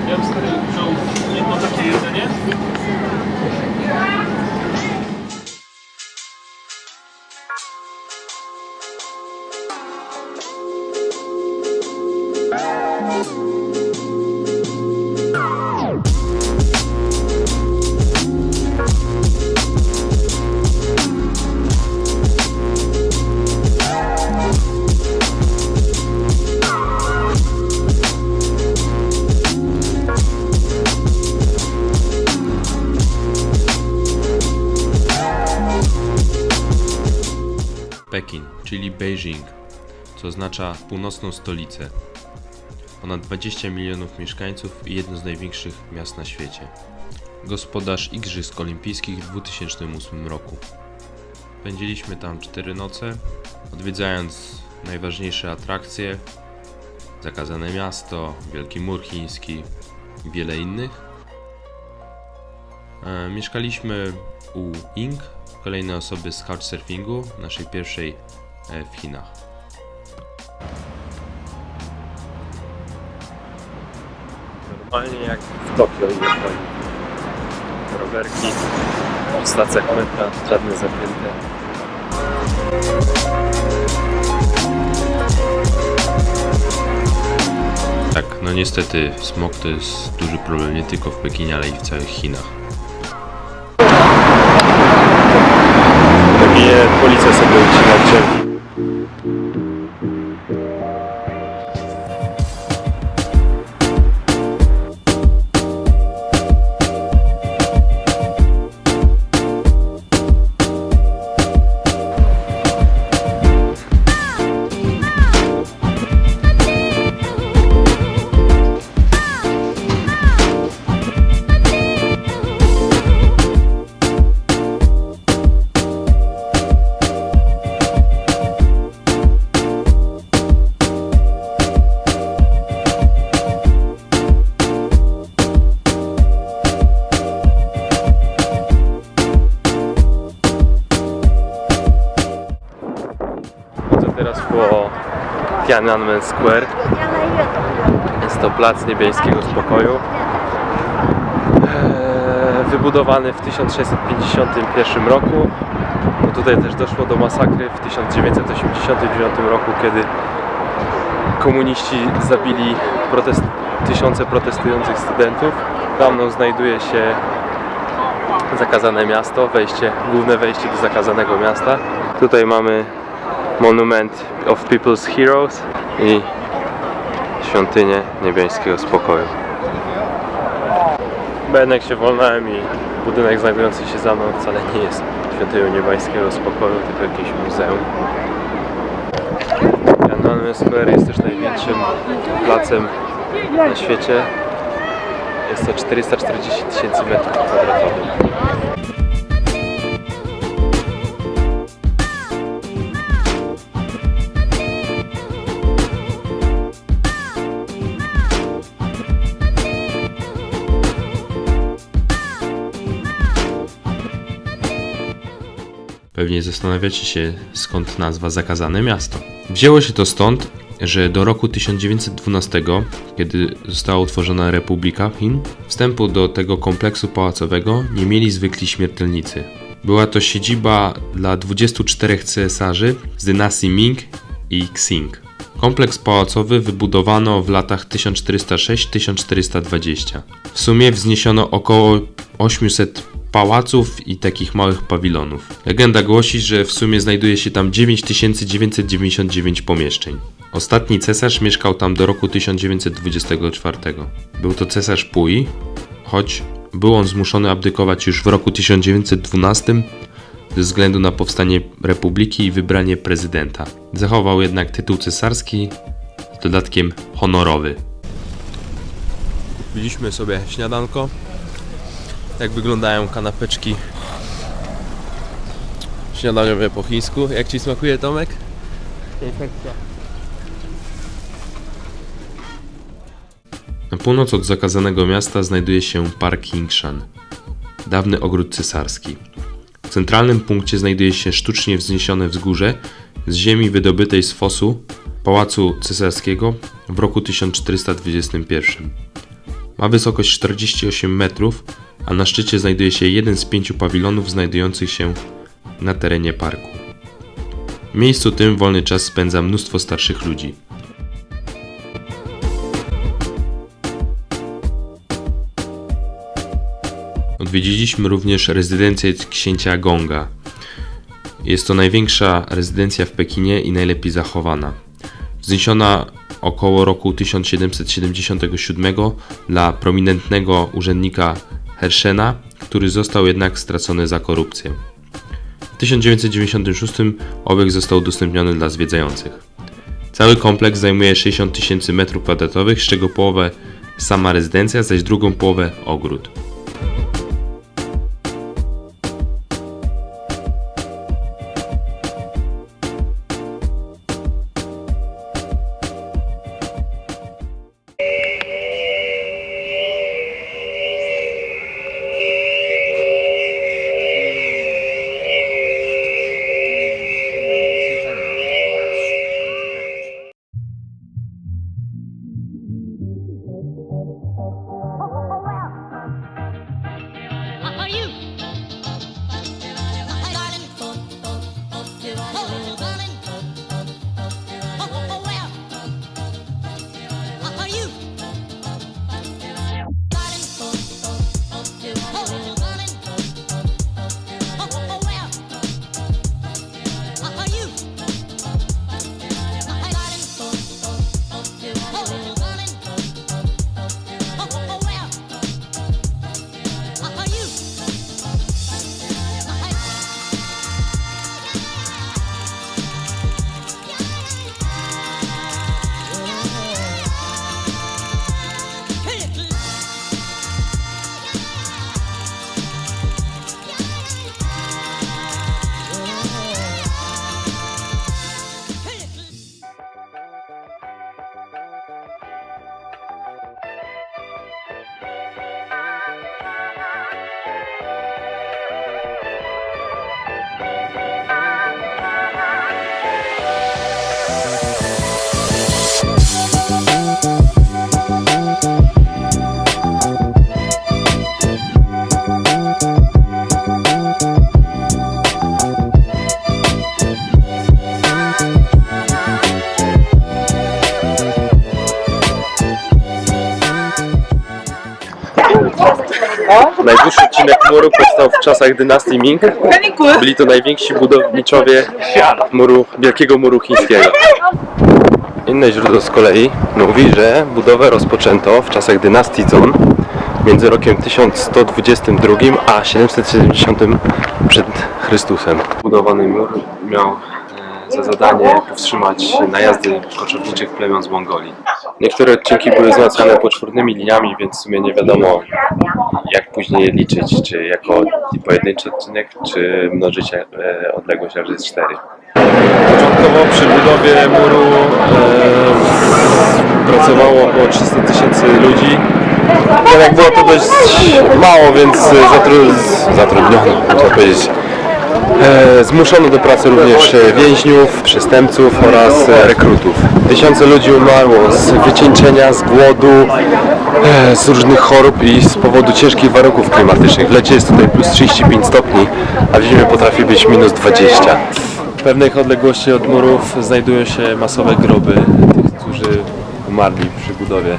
Ja bym stary wziął jedno takie jedzenie. Pekin, czyli Beijing, co oznacza północną stolicę. Ponad 20 milionów mieszkańców i jedno z największych miast na świecie. Gospodarz Igrzysk Olimpijskich w 2008 roku. Spędziliśmy tam 4 noce, odwiedzając najważniejsze atrakcje, Zakazane Miasto, Wielki Mur Chiński i wiele innych. Mieszkaliśmy u Ing, kolejnej osoby z couchsurfingu, naszej pierwszej w Chinach. Normalnie jak w Tokio i Japonii. Rowerki, w stacjach metra, żadne zapięte. Tak, no niestety smog to jest duży problem nie tylko w Pekinie, ale i w całych Chinach. Pewnie policja sobie ucina drzwi. Teraz po Tiananmen Square. Jest to plac Niebiańskiego Spokoju. Wybudowany w 1651 roku. No tutaj też doszło do masakry w 1989 roku, kiedy komuniści zabili tysiące protestujących studentów. Za mną znajduje się Zakazane Miasto, główne wejście do Zakazanego Miasta. Tutaj mamy Monument of People's Heroes i świątynię Niebiańskiego Spokoju. Będę się wolnałem i budynek znajdujący się za mną wcale nie jest świątynią Niebiańskiego Spokoju, tylko jakimś muzeum. Tiananmen Square jest też największym placem na świecie. Jest to 440 000 metrów kwadratowych. Pewnie zastanawiacie się, skąd nazwa Zakazane Miasto. Wzięło się to stąd, że do roku 1912, kiedy została utworzona Republika Chin, wstępu do tego kompleksu pałacowego nie mieli zwykli śmiertelnicy. Była to siedziba dla 24 cesarzy z dynastii Ming i Xing. Kompleks pałacowy wybudowano w latach 1406-1420. W sumie wzniesiono około 800 pałaców i takich małych pawilonów. Legenda głosi, że w sumie znajduje się tam 9999 pomieszczeń. Ostatni cesarz mieszkał tam do roku 1924. Był to cesarz Pui, choć był on zmuszony abdykować już w roku 1912 ze względu na powstanie republiki i wybranie prezydenta. Zachował jednak tytuł cesarski z dodatkiem honorowy. Kupiliśmy sobie śniadanko. Jak wyglądają kanapeczki śniadaniowe po chińsku. Jak Ci smakuje, Tomek? Na północ od Zakazanego Miasta znajduje się Park Hingshan, dawny ogród cesarski. W centralnym punkcie znajduje się sztucznie wzniesione wzgórze z ziemi wydobytej z fosu Pałacu Cesarskiego w roku 1421. Ma wysokość 48 metrów, a na szczycie znajduje się jeden z 5 pawilonów znajdujących się na terenie parku. W miejscu tym wolny czas spędza mnóstwo starszych ludzi. Odwiedziliśmy również rezydencję księcia Gonga. Jest to największa rezydencja w Pekinie i najlepiej zachowana. Wzniesiona około roku 1777 dla prominentnego urzędnika Herschena, który został jednak stracony za korupcję. W 1996 obiekt został udostępniony dla zwiedzających. Cały kompleks zajmuje 60 000 m2, z czego połowę sama rezydencja, zaś drugą połowę ogród. Najdłuższy odcinek muru powstał w czasach dynastii Ming. Byli to najwięksi budowniczowie Wielkiego Muru Chińskiego. Inne źródło z kolei mówi, że budowę rozpoczęto w czasach dynastii Zhong między rokiem 1122 a 770 przed Chrystusem. Budowany mur miał za zadanie powstrzymać najazdy koczowniczych plemion z Mongolii. Niektóre odcinki były wzmacniane poczwórnymi liniami, więc w sumie nie wiadomo, jak później je liczyć, czy jako pojedynczy odcinek, czy mnożyć odległość razy 4. Początkowo przy budowie muru pracowało około 300 000 ludzi. Jednak było to dość mało, więc zatrudniono, można powiedzieć. Zmuszono do pracy również więźniów, przestępców oraz rekrutów. Tysiące ludzi umarło z wycieńczenia, z głodu, z różnych chorób i z powodu ciężkich warunków klimatycznych. W lecie jest tutaj plus 35 stopni, a w zimie potrafi być minus 20. W pewnej odległości od murów znajdują się masowe groby tych, którzy umarli przy budowie.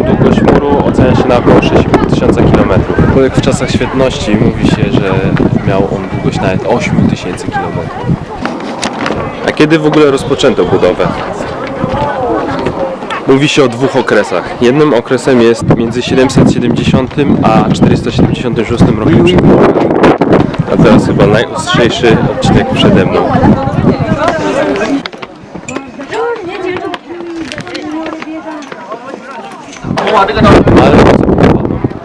Długość muru ocenia się na około 6,5 tysiąca km. W czasach świetności mówi się, że miał on długość nawet 8 000 km. A kiedy w ogóle rozpoczęto budowę? Mówi się o dwóch okresach. Jednym okresem jest między 770 a 476 rokiem przed murem. A teraz chyba najostrzejszy odcinek przede mną. Ale zabudowano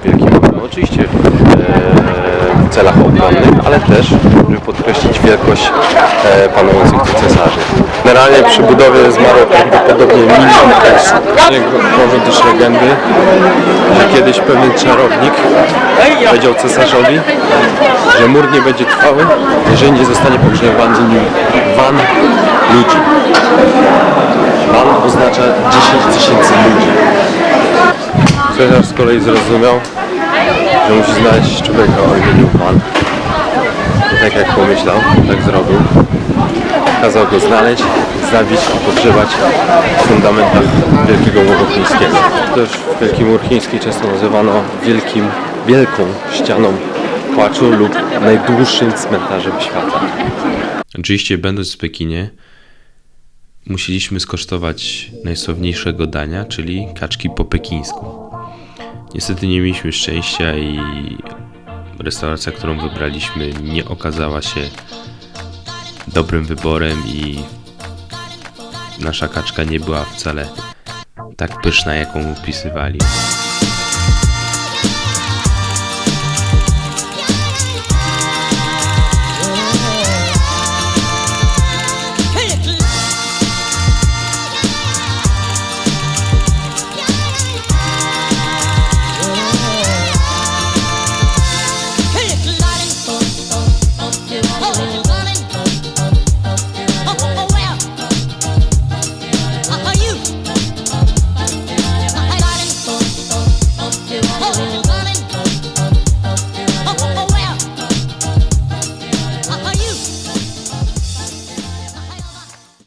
wielki mur. Oczywiście w celach obronnych, ale też, żeby podkreślić wielkość panujących tu cesarzy. Generalnie przy budowie zmarło prawdopodobnie milion osób. Krążą też legendy, że kiedyś pewien czarownik powiedział cesarzowi, że mur nie będzie trwały, jeżeli nie zostanie pogrzebany w nim van ludzi. Van oznacza 10 000 ludzi. W Cezar z kolei zrozumiał, że musi znaleźć człowieka o imieniu Pan. I tak jak pomyślał, tak zrobił. Kazał go znaleźć, zabić i pogrzebać w fundamentach Wielkiego Muru Chińskiego. Też Wielki Mur Chiński często nazywano wielką ścianą płaczu lub najdłuższym cmentarzem świata. Oczywiście, będąc w Pekinie, musieliśmy skosztować najsławniejszego dania, czyli kaczki po pekińsku. Niestety nie mieliśmy szczęścia i restauracja, którą wybraliśmy, nie okazała się dobrym wyborem i nasza kaczka nie była wcale tak pyszna, jaką opisywali.